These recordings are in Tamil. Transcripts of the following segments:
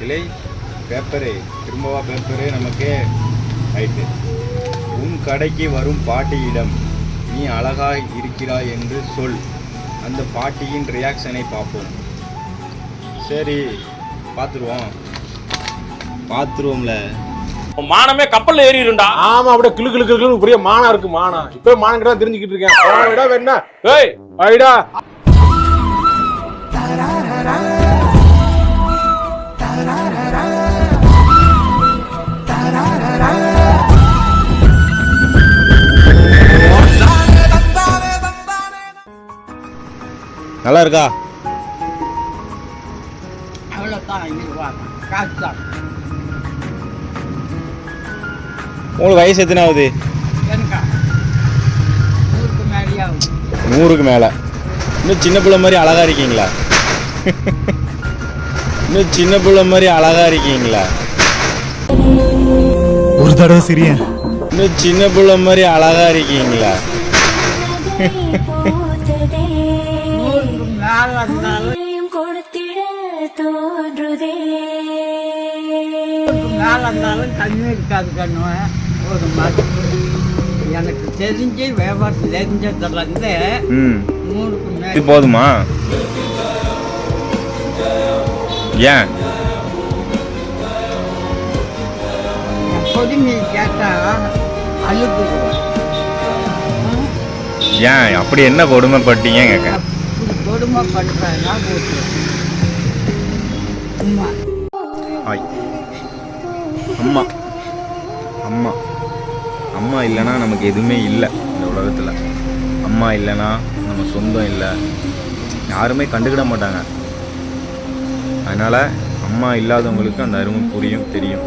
இல்லை பேப்பரே, திரும்பவா பேப்பரே நமக்கு ரைட்டு. உன் கடைக்கு வரும் பாட்டியிடம் நீ அழகாய் இருக்கிறாய் என்று சொல். அந்த பாட்டியின் ரியாக்ஷனை பார்ப்போம். சரி பார்த்துருவோம்ல. மானமே கப்பல்ல ஏறிடும்டா. ஆமா, அப்படியே கிளு கிளு கிளுன்னு பெரிய மானா இருக்கு. மானா இப்ப மானம் கிட்ட தெரிஞ்சுக்கிட்டு இருக்கேன். என்ன ஏய் ஐடா நல்லா இருக்கா? உங்களுக்கு வயசு எத்தனை ஆகுது? 100க்கு மேல. இன்னும் சின்ன பிள்ளை மாதிரி அழகா இருக்கீங்களா? இன்னும் சின்ன பிள்ளை மாதிரி அழகா இருக்கீங்களா? ஒரு தடவை சிரியா. இன்னும் சின்ன பிள்ளை மாதிரி அழகா இருக்கீங்களா? கண்ணு இருக்காது கண்ணு. ஒரு எனக்கு தெரிஞ்சு வியாபாரம் தெரிஞ்சதுலேருந்து 100க்கு மேல. இது போதுமா? ஏன் கொடுமை கேட்டா அழுதுருவேன். ஏன் அப்படி என்ன கொடுமைப்பட்டீங்க கேட்க? கொடுமை பண்ணுறேன்னா போட்டு அம்மா அம்மா அம்மா அம்மா இல்லைன்னா நமக்கு எதுவுமே இல்லை இந்த உலகத்தில். அம்மா இல்லைன்னா நம்ம சொந்தம் இல்லை, யாருமே கண்டுக்கிட மாட்டாங்க. அதனால் அம்மா இல்லாதவங்களுக்கு அந்த அருமை புரியும், தெரியும்.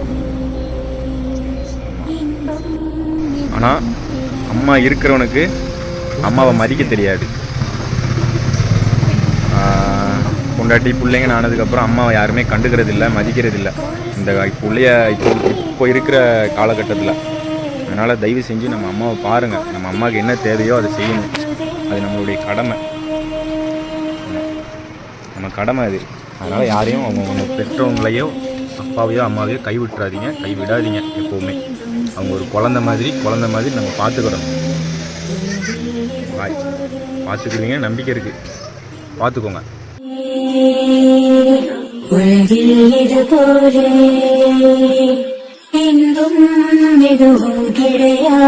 ஆனால் அம்மா இருக்கிறவனுக்கு அம்மாவை மதிக்க தெரியாது. பொண்டாட்டி பிள்ளைங்க ஆனதுக்கப்புறம் அம்மாவை யாருமே கண்டுக்கிறது இல்லை, மதிக்கிறது இல்லை இந்த இப்போ இருக்கிற காலகட்டத்தில். அதனால் தயவு செஞ்சு நம்ம அம்மாவை பாருங்கள். நம்ம அம்மாவுக்கு என்ன தேவையோ அதை செய்யணும். அது நம்மளுடைய கடமை, நம்ம கடமை அது. அதனால் யாரையும் அவங்க பெற்றவங்களையோ அப்பாவையோ அம்மாவையோ கைவிட்டுறாதீங்க, கைவிடாதீங்க. எப்போவுமே அவங்க ஒரு குழந்தை மாதிரி நம்ம பார்த்துக்கிறோம். பார்த்துக்குவீங்க, நம்பிக்கை இருக்குது, பார்த்துக்கோங்க. உலகில் இது போலே இன்பம் எதுவும் கிடையாது.